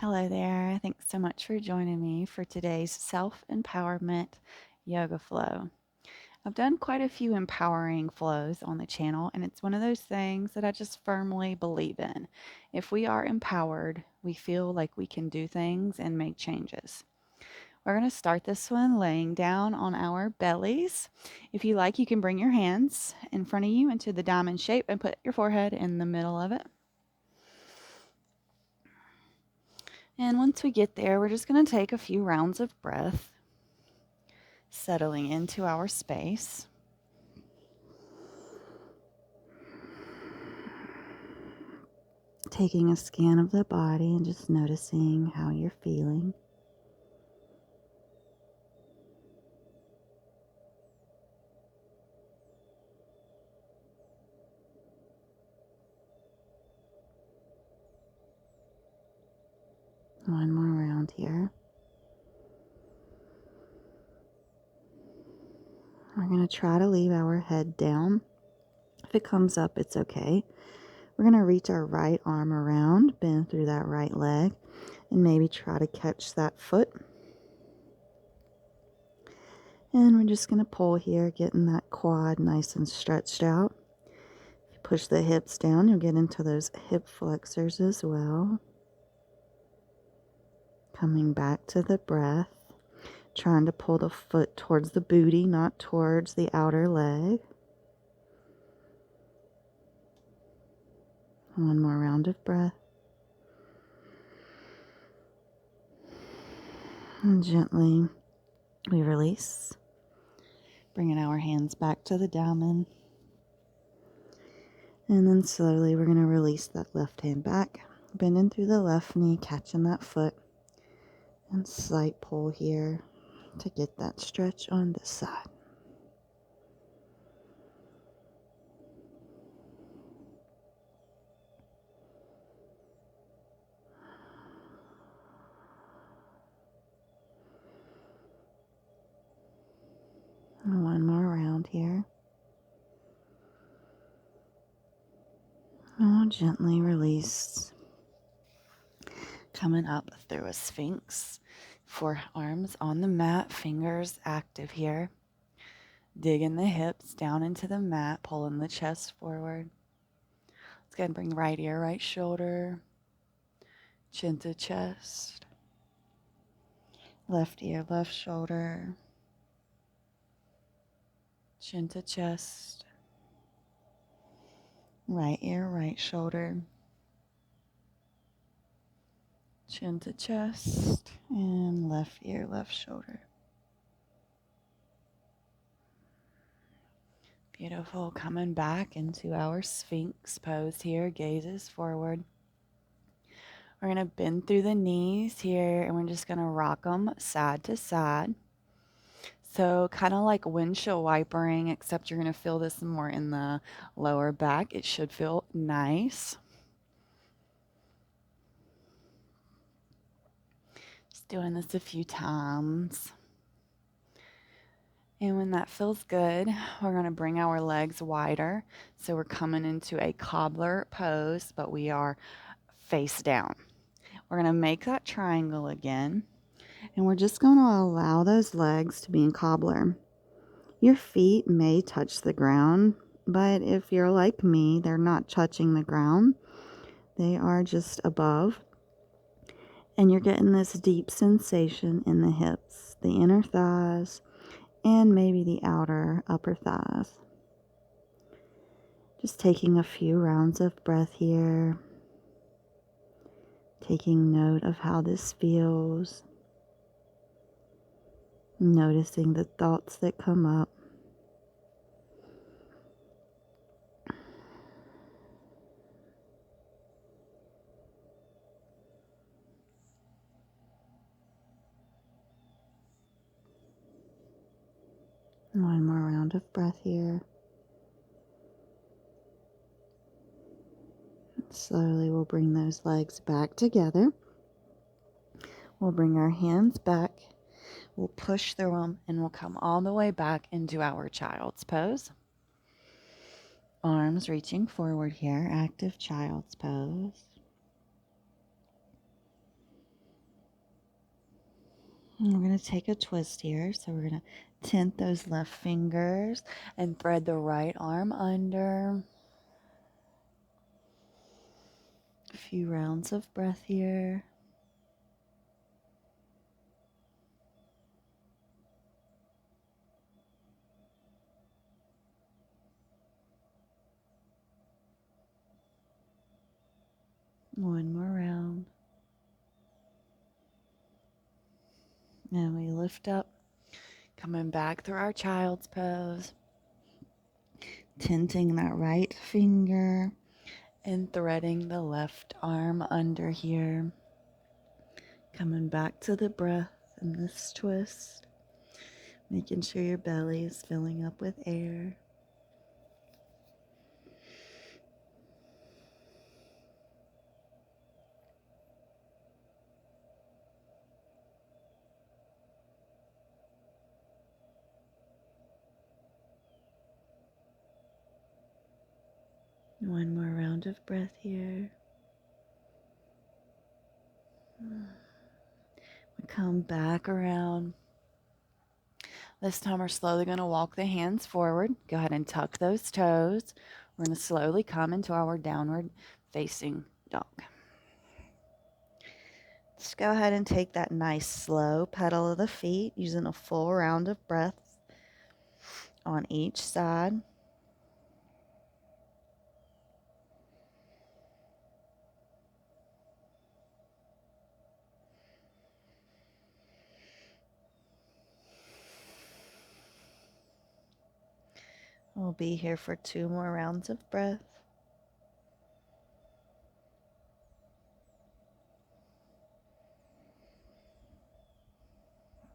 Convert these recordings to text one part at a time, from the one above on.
Hello there. Thanks so much for joining me for today's self-empowerment yoga flow. I've done quite a few empowering flows on the channel, and it's one of those things that I just firmly believe in. If we are empowered, we feel like we can do things and make changes. We're going to start this one laying down on our bellies. If you like, you can bring your hands in front of you into the diamond shape and put your forehead in the middle of it. And once we get there, we're just going to take a few rounds of breath, settling into our space. Taking a scan of the body and just noticing how you're feeling. One more round here. We're going to try to leave our head down. If it comes up, it's okay. We're going to reach our right arm around, bend through that right leg, and maybe try to catch that foot. And we're just going to pull here, getting that quad nice and stretched out. If you push the hips down, you'll get into those hip flexors as well. Coming back to the breath, trying to pull the foot towards the booty, not towards the outer leg. One more round of breath. And gently we release, bringing our hands back to the diamond. And then slowly we're going to release that left hand back, bending through the left knee, catching that foot, and slight pull here to get that stretch on this side. And one more round here. And we'll gently release, coming up through a Sphinx. Forearms on the mat, fingers active here. Digging the hips down into the mat, pulling the chest forward. Let's go ahead and bring right ear, right shoulder, chin to chest. Left ear, left shoulder, chin to chest. Right ear, right shoulder, chin to chest, and left ear, left shoulder. Beautiful. Coming back into our Sphinx pose here, gazes forward. We're going to bend through the knees here, and we're just going to rock them side to side. So kind of like windshield wipering, except you're going to feel this more in the lower back. It should feel nice. Just doing this a few times. And when that feels good, we're going to bring our legs wider. So we're coming into a cobbler pose, but we are face down. We're going to make that triangle again. And we're just going to allow those legs to be in cobbler. Your feet may touch the ground, but if you're like me, they're not touching the ground. They are just above. And you're getting this deep sensation in the hips, the inner thighs, and maybe the outer upper thighs. Just taking a few rounds of breath here. Taking note of how this feels. Noticing the thoughts that come up. One more round of breath here. Slowly we'll bring those legs back together. We'll bring our hands back. We'll push through them and we'll come all the way back into our child's pose. Arms reaching forward here, active child's pose. And we're going to take a twist here. So we're going to tent those left fingers and thread the right arm under. A few rounds of breath here. One more round. And we lift up, coming back through our child's pose. Tenting that right finger and threading the left arm under here. Coming back to the breath in this twist. Making sure your belly is filling up with air. One more round of breath here. We come back around. This time we're slowly going to walk the hands forward. Go ahead and tuck those toes. We're going to slowly come into our downward facing dog. Just go ahead and take that nice slow pedal of the feet using a full round of breath on each side. We'll be here for 2 more rounds of breath.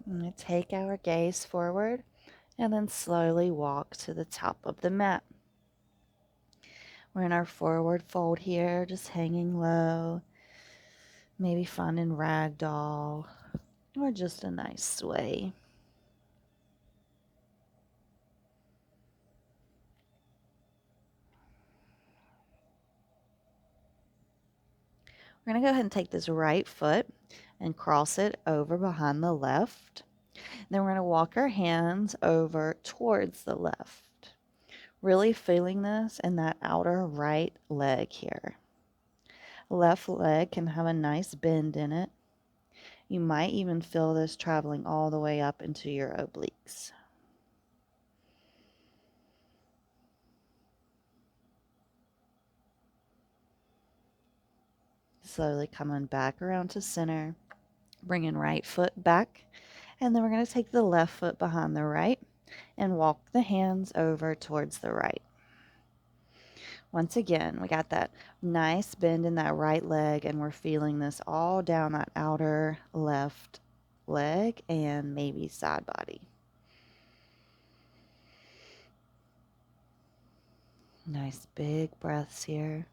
I'm going to take our gaze forward and then slowly walk to the top of the mat. We're in our forward fold here, just hanging low. Maybe finding ragdoll or just a nice sway. We're going to go ahead and take this right foot and cross it over behind the left. Then we're going to walk our hands over towards the left. Really feeling this in that outer right leg here. Left leg can have a nice bend in it. You might even feel this traveling all the way up into your obliques. Slowly coming back around to center, bringing right foot back, and then we're going to take the left foot behind the right and walk the hands over towards the right. Once again, we got that nice bend in that right leg, and we're feeling this all down that outer left leg and maybe side body. Nice big breaths here.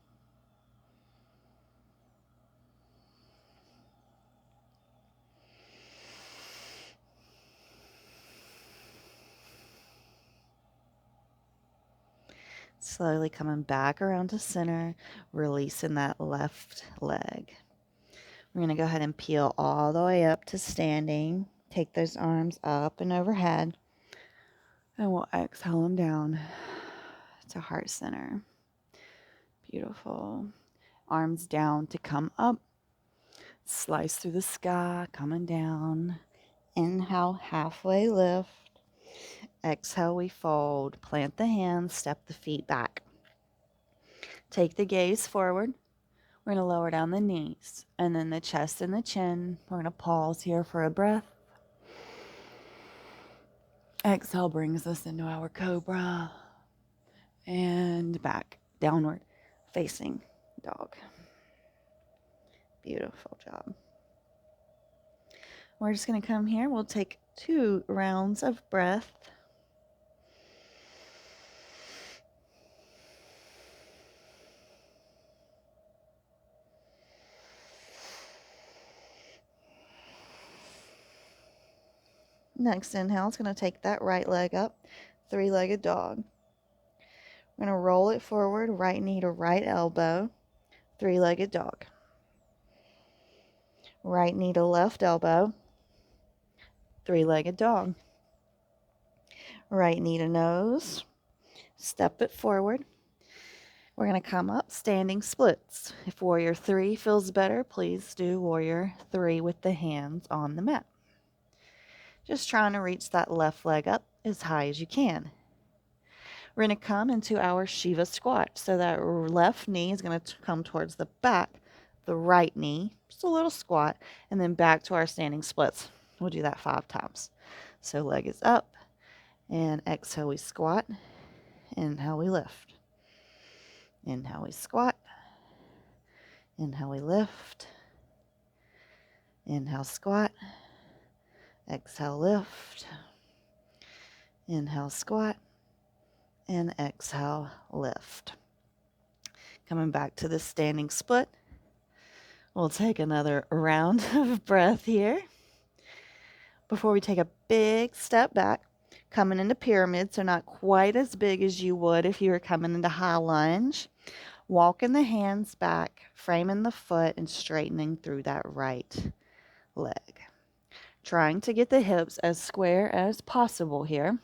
Slowly coming back around to center, releasing that left leg. We're going to go ahead and peel all the way up to standing. Take those arms up and overhead. And we'll exhale them down to heart center. Beautiful. Arms down to come up. Slice through the sky, coming down. Inhale, halfway lift. Exhale, we fold. Plant the hands, step the feet back. Take the gaze forward. We're going to lower down the knees and then the chest and the chin. We're going to pause here for a breath. Exhale brings us into our cobra and back, downward facing dog. Beautiful job. We're just going to come here. We'll take 2 rounds of breath. Next inhale is going to take that right leg up, 3-legged dog. We're going to roll it forward, right knee to right elbow, 3-legged dog. Right knee to left elbow, Three-legged dog. Right knee to nose. Step it forward. We're going to come up, standing splits. If warrior 3 feels better, please do warrior 3 with the hands on the mat. Just trying to reach that left leg up as high as you can. We're going to come into our Shiva squat. So that left knee is going to come towards the back, the right knee, just a little squat, and then back to our standing splits. We'll do that 5 times. So leg is up, and exhale, we squat. Inhale, we lift. Inhale, we squat. Inhale, we lift. Inhale, squat. Exhale, lift. Inhale, squat. And exhale, lift. Coming back to the standing split. We'll take another round of breath here before we take a big step back, coming into pyramid, so not quite as big as you would if you were coming into high lunge. Walking the hands back, framing the foot, and straightening through that right leg. Trying to get the hips as square as possible here.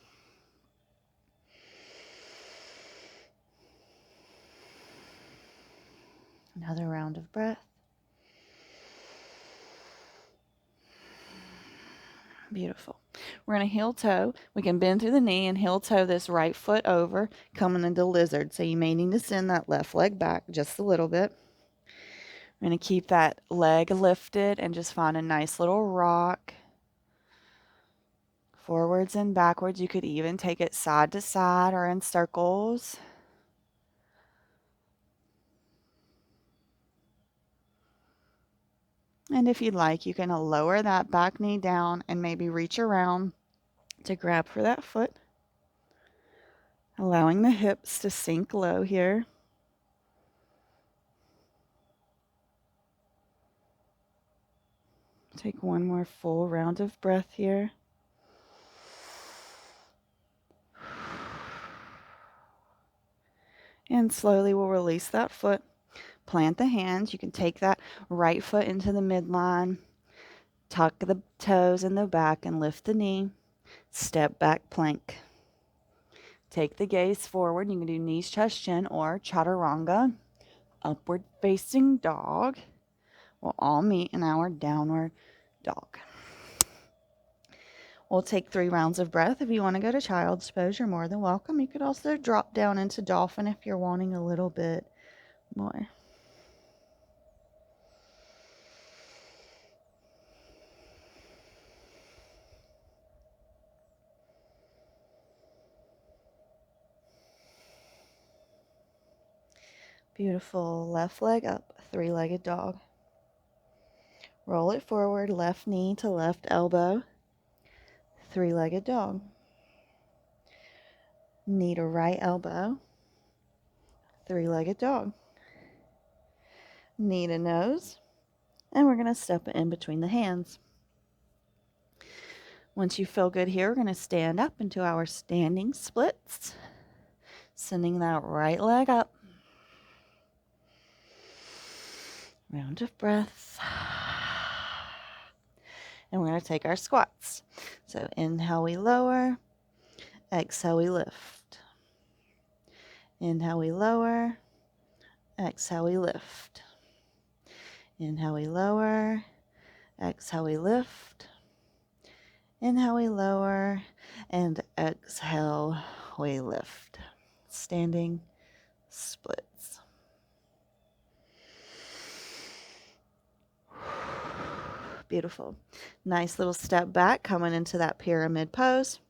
Another round of breath. Beautiful. We're going to heel toe. We can bend through the knee and heel toe this right foot over, coming into lizard. So you may need to send that left leg back just a little bit. We're going to keep that leg lifted and just find a nice little rock. Forwards and backwards. You could even take it side to side or in circles. And if you'd like, you can lower that back knee down and maybe reach around to grab for that foot. Allowing the hips to sink low here. Take one more full round of breath here. And slowly we'll release that foot. Plant the hands. You can take that right foot into the midline. Tuck the toes in the back and lift the knee. Step back plank. Take the gaze forward. You can do knees, chest, chin, or chaturanga. Upward facing dog. We'll all meet in our downward dog. We'll take 3 rounds of breath. If you want to go to child's pose, you're more than welcome. You could also drop down into dolphin if you're wanting a little bit more. Beautiful. Left leg up, 3-legged dog. Roll it forward, left knee to left elbow, 3-legged dog. Knee to right elbow, 3-legged dog. Knee to nose, and we're going to step it in between the hands. Once you feel good here, we're going to stand up into our standing splits, sending that right leg up. Round of breath. And we're going to take our squats. So inhale, we lower. Exhale, we lift. Inhale, we lower. Exhale, we lift. Inhale, we lower. Exhale, we lift. Inhale, we lower. And exhale, we lift. Standing splits. Beautiful. Nice little step back, coming into that pyramid pose.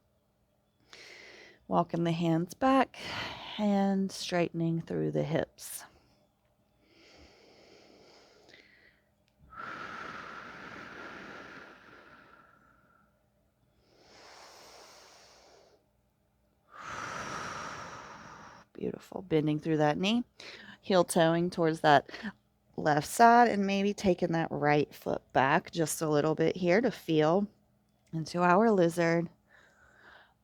Walking the hands back and straightening through the hips. Beautiful. Bending through that knee. Heel toeing towards that left side and maybe taking that right foot back just a little bit here to feel into our lizard.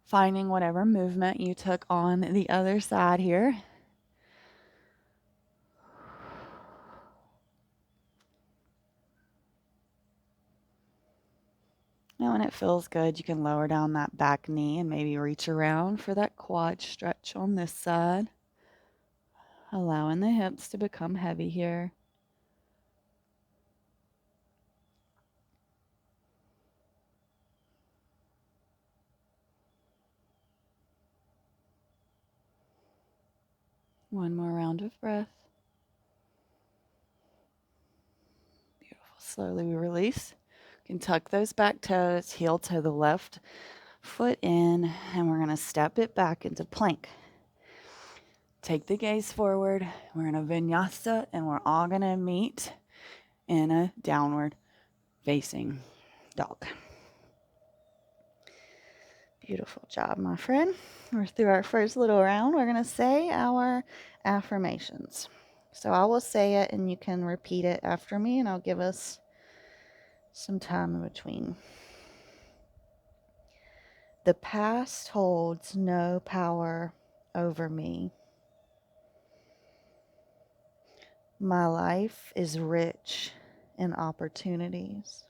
Finding whatever movement you took on the other side here. Now when it feels good, you can lower down that back knee and maybe reach around for that quad stretch on this side, allowing the hips to become heavy here. One more round of breath. Beautiful. Slowly we release. You can tuck those back toes, heel to the left foot in, and we're going to step it back into plank. Take the gaze forward. We're in a vinyasa, and we're all going to meet in a downward facing dog. Beautiful job, my friend. We're through our first little round. We're going to say our affirmations. So I will say it, and you can repeat it after me, and I'll give us some time in between. The past holds no power over me. My life is rich in opportunities.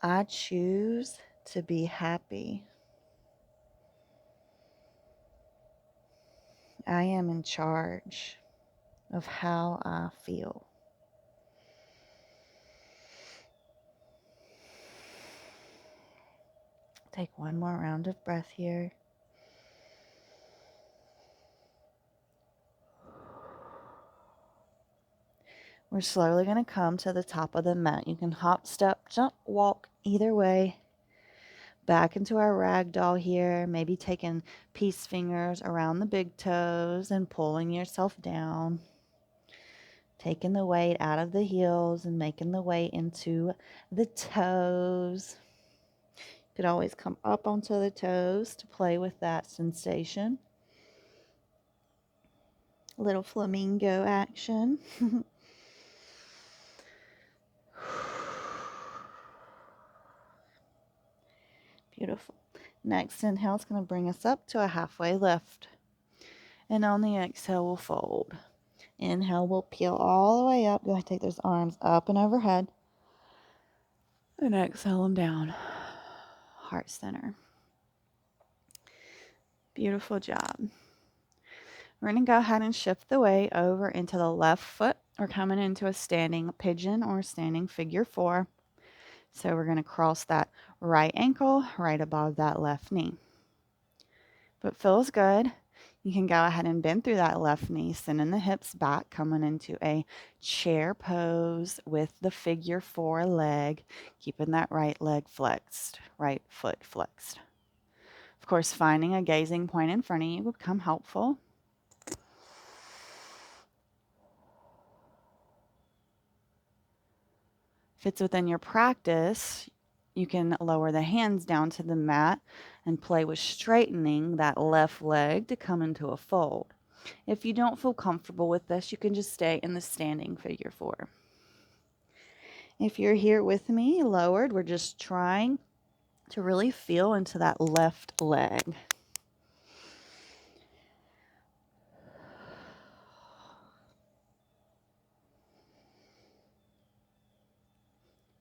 I choose to be happy. I am in charge of how I feel. Take one more round of breath here. We're slowly going to come to the top of the mat. You can hop, step, jump, walk, either way. Back into our ragdoll here, maybe taking peace fingers around the big toes and pulling yourself down. Taking the weight out of the heels and making the way into the toes. You could always come up onto the toes to play with that sensation. A little flamingo action. Beautiful. Next inhale is going to bring us up to a halfway lift. And on the exhale, we'll fold. Inhale, we'll peel all the way up. Go ahead, take those arms up and overhead. And exhale them down. Heart center. Beautiful job. We're going to go ahead and shift the weight over into the left foot. We're coming into a standing pigeon or standing figure 4. So we're going to cross that right ankle right above that left knee. If it feels good, you can go ahead and bend through that left knee, sending the hips back, coming into a chair pose with the figure 4 leg, keeping that right leg flexed, right foot flexed. Of course, finding a gazing point in front of you would become helpful. If it's within your practice, you can lower the hands down to the mat and play with straightening that left leg to come into a fold. If you don't feel comfortable with this, you can just stay in the standing figure 4. If you're here with me, lowered, we're just trying to really feel into that left leg.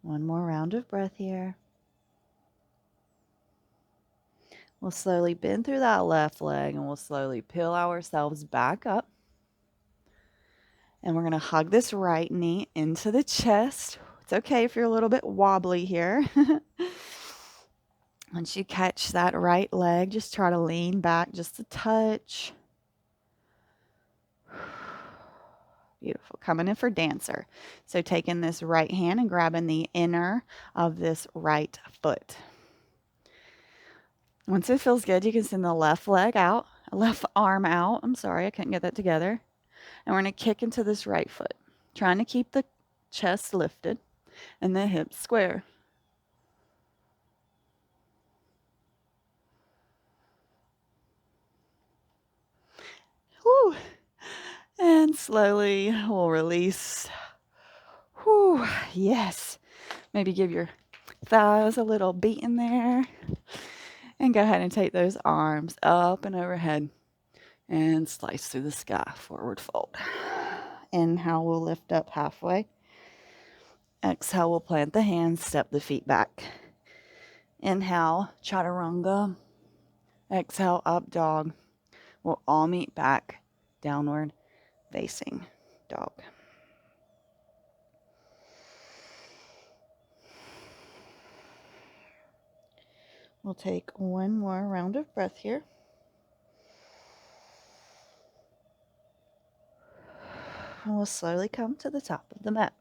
One more round of breath here. We'll slowly bend through that left leg and we'll slowly peel ourselves back up. And we're going to hug this right knee into the chest. It's okay if you're a little bit wobbly here. Once you catch that right leg, just try to lean back just a touch. Beautiful. Coming in for dancer. So taking this right hand and grabbing the inner of this right foot. Once it feels good, you can send the left leg out, left arm out. I'm sorry, I couldn't get that together. And we're going to kick into this right foot, trying to keep the chest lifted and the hips square. Whew. And slowly we'll release. Whew. Yes. Maybe give your thighs a little beat in there. And go ahead and take those arms up and overhead and slice through the sky, forward fold. Inhale, we'll lift up halfway. Exhale, we'll plant the hands, step the feet back. Inhale, chaturanga. Exhale, up dog. We'll all meet back, downward facing dog. We'll take one more round of breath here. And we'll slowly come to the top of the mat.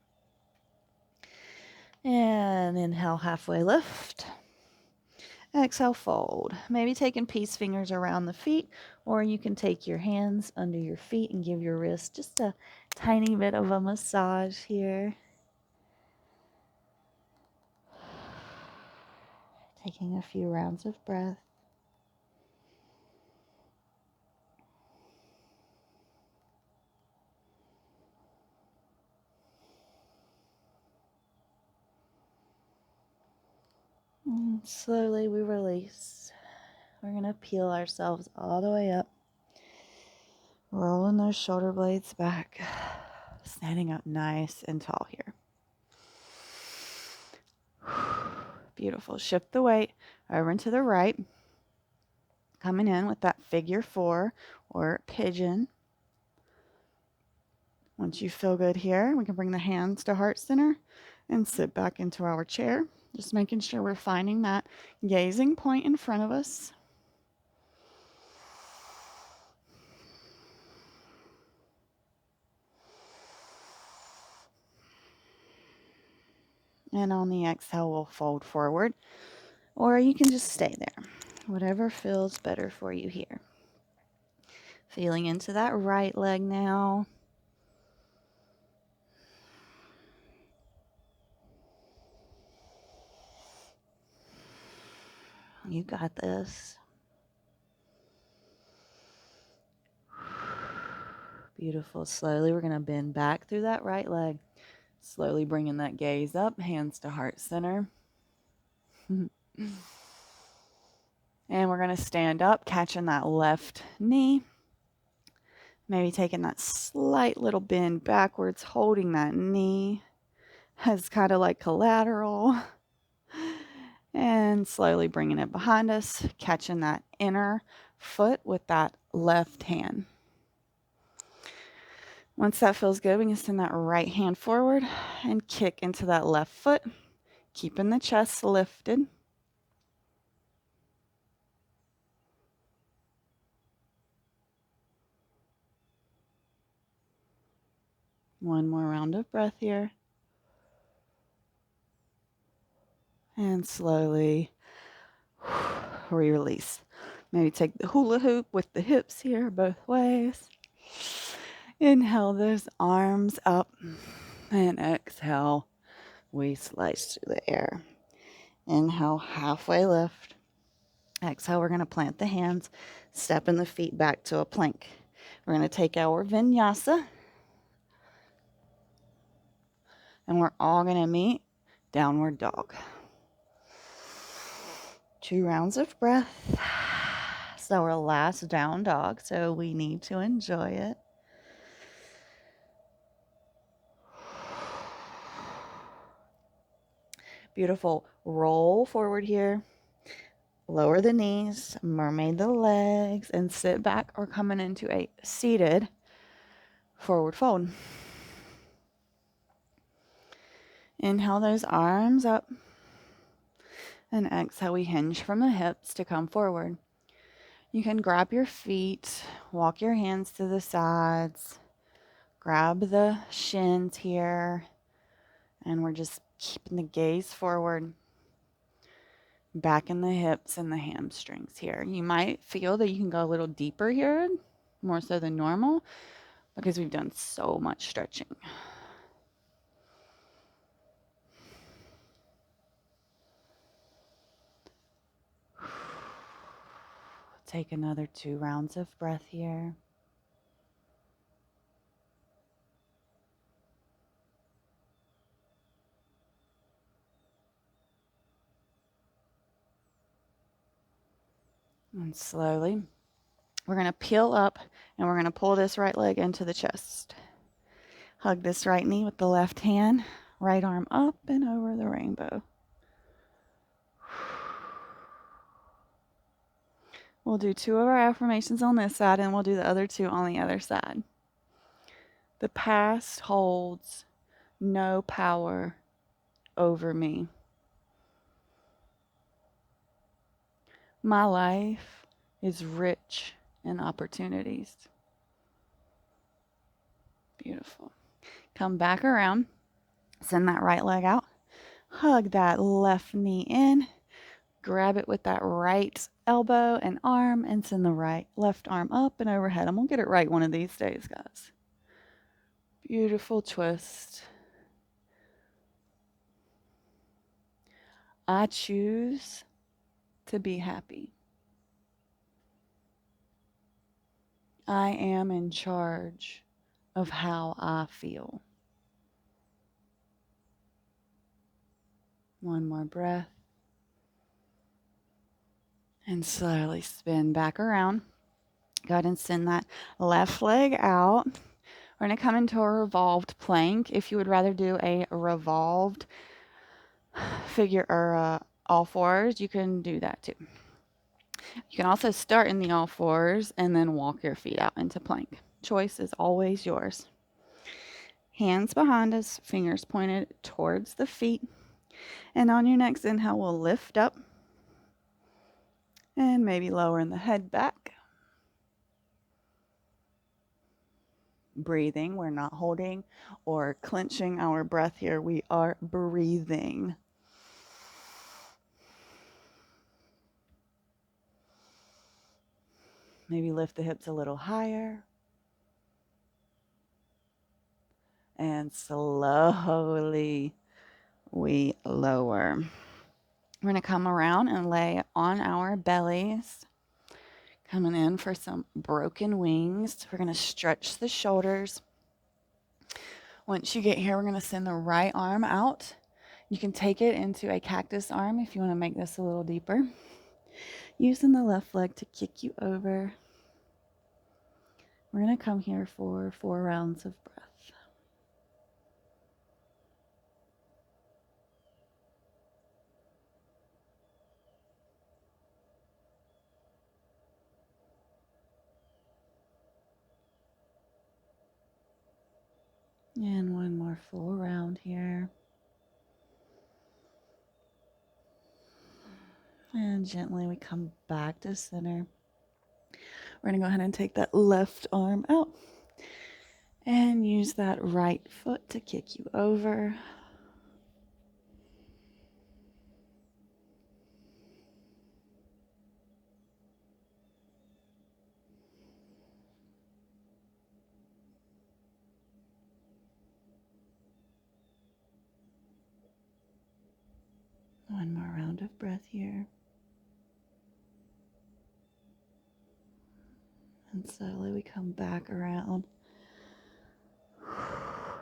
And inhale, halfway lift. Exhale, fold. Maybe taking peace fingers around the feet, or you can take your hands under your feet and give your wrist just a tiny bit of a massage here. Taking a few rounds of breath. And slowly we release. We're going to peel ourselves all the way up. Rolling those shoulder blades back. Standing up nice and tall here. Beautiful. Shift the weight over and to the right. Coming in with that figure 4 or pigeon. Once you feel good here, we can bring the hands to heart center and sit back into our chair. Just making sure we're finding that gazing point in front of us. And on the exhale, we'll fold forward. Or you can just stay there. Whatever feels better for you here. Feeling into that right leg now. You got this. Beautiful. Slowly, we're going to bend back through that right leg. Slowly bringing that gaze up, hands to heart center. And we're going to stand up, catching that left knee. Maybe taking that slight little bend backwards, holding that knee as kind of like collateral. And slowly bringing it behind us, catching that inner foot with that left hand. Once that feels good, we can send that right hand forward and kick into that left foot, keeping the chest lifted. One more round of breath here. And slowly release. Maybe take the hula hoop with the hips here both ways. Inhale those arms up. And exhale, we slice through the air. Inhale, halfway lift. Exhale, we're going to plant the hands, stepping the feet back to a plank. We're going to take our vinyasa. And we're all going to meet downward dog. 2 rounds of breath. So our last down dog, so we need to enjoy it. Beautiful. Roll forward here. Lower the knees, mermaid the legs, and sit back or coming into a seated forward fold. Inhale those arms up. And exhale, we hinge from the hips to come forward. You can grab your feet, walk your hands to the sides, grab the shins here, and we're just keeping the gaze forward, back in the hips and the hamstrings here. You might feel that you can go a little deeper here, more so than normal, because we've done so much stretching. Take another 2 rounds of breath here. And slowly, we're going to peel up and we're going to pull this right leg into the chest. Hug this right knee with the left hand. Right arm up and over the rainbow. We'll do 2 of our affirmations on this side, and we'll do the other 2 on the other side. The past holds no power over me. My life is rich in opportunities. Beautiful. Come back around. Send that right leg out. Hug that left knee in. Grab it with that right elbow and arm and send the left arm up and overhead. I'm going to get it right one of these days, guys. Beautiful twist. I choose to be happy. I am in charge of how I feel. One more breath. And slowly spin back around. Go ahead and send that left leg out. We're going to come into a revolved plank. If you would rather do a revolved figure or all fours, you can do that too. You can also start in the all fours and then walk your feet out into plank. Choice is always yours. Hands behind us, fingers pointed towards the feet. And on your next inhale, we'll lift up and maybe lowering the head back. Breathing. We're not holding or clenching our breath here. We are breathing. Maybe lift the hips a little higher. And slowly we lower. We're going to come around and lay on our bellies. Coming in for some broken wings. We're going to stretch the shoulders. Once you get here, we're going to send the right arm out. You can take it into a cactus arm if you want to make this a little deeper. Using the left leg to kick you over. We're going to come here for 4 rounds of breath. And one more full round here. And gently we come back to center. We're going to go ahead and take that left arm out. And use that right foot to kick you over. One more round of breath here. And slowly we come back around.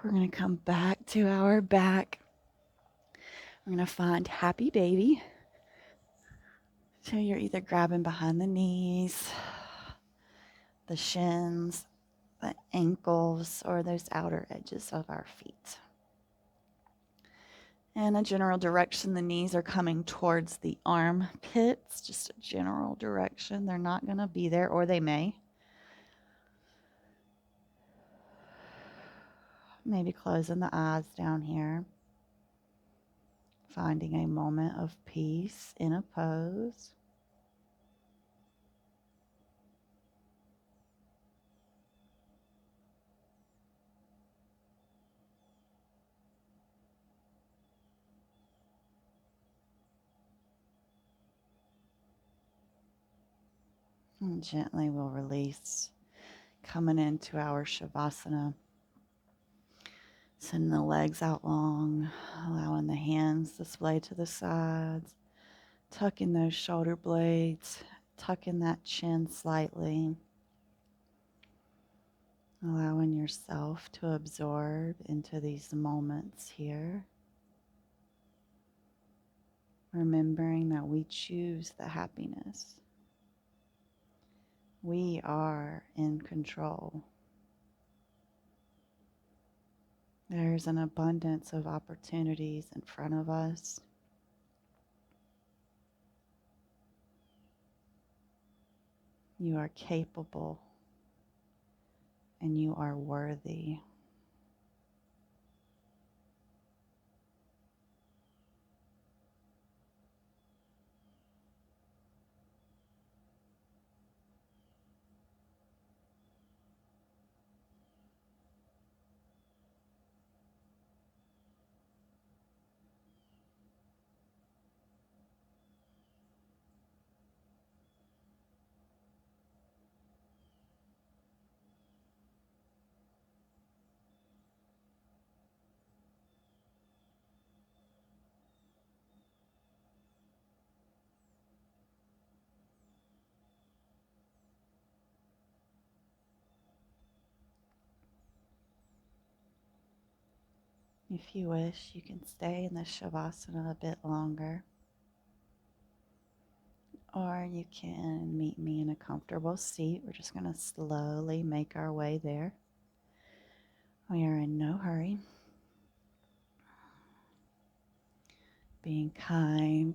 We're going to come back to our back. We're going to find happy baby. So you're either grabbing behind the knees, the shins, the ankles, or those outer edges of our feet. And a general direction, the knees are coming towards the armpits, just a general direction. They're not going to be there, or they may. Maybe closing the eyes down here. Finding a moment of peace in a pose. And gently we'll release, coming into our shavasana. Sending the legs out long, allowing the hands to splay to the sides, tucking those shoulder blades, tucking that chin slightly, allowing yourself to absorb into these moments here. Remembering that we choose the happiness. We are in control. There's an abundance of opportunities in front of us. You are capable and you are worthy. If you wish, you can stay in the shavasana a bit longer, or you can meet me in a comfortable seat. We're just going to slowly make our way there. We are in no hurry. Being kind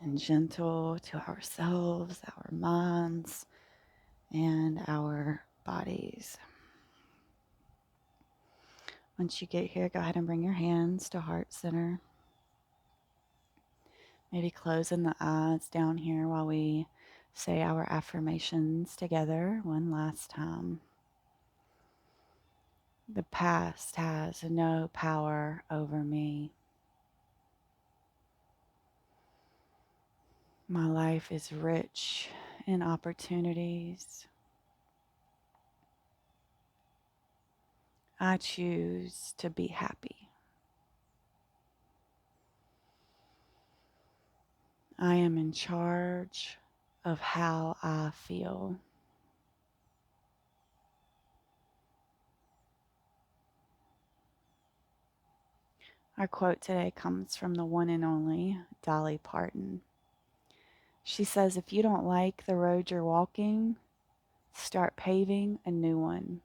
and gentle to ourselves, our minds, and our bodies. Once you get here, go ahead and bring your hands to heart center. Maybe closing the eyes down here while we say our affirmations together one last time. The past has no power over me. My life is rich in opportunities. I choose to be happy. I am in charge of how I feel. Our quote today comes from the one and only Dolly Parton. She says, if you don't like the road you're walking, start paving a new one.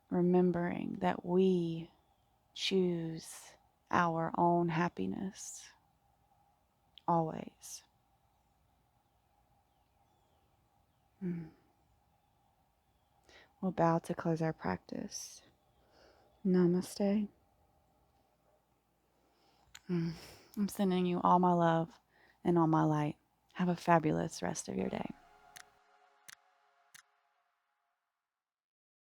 Remembering that we choose our own happiness always. We'll bow to close our practice. Namaste. I'm sending you all my love and all my light. Have a fabulous rest of your day.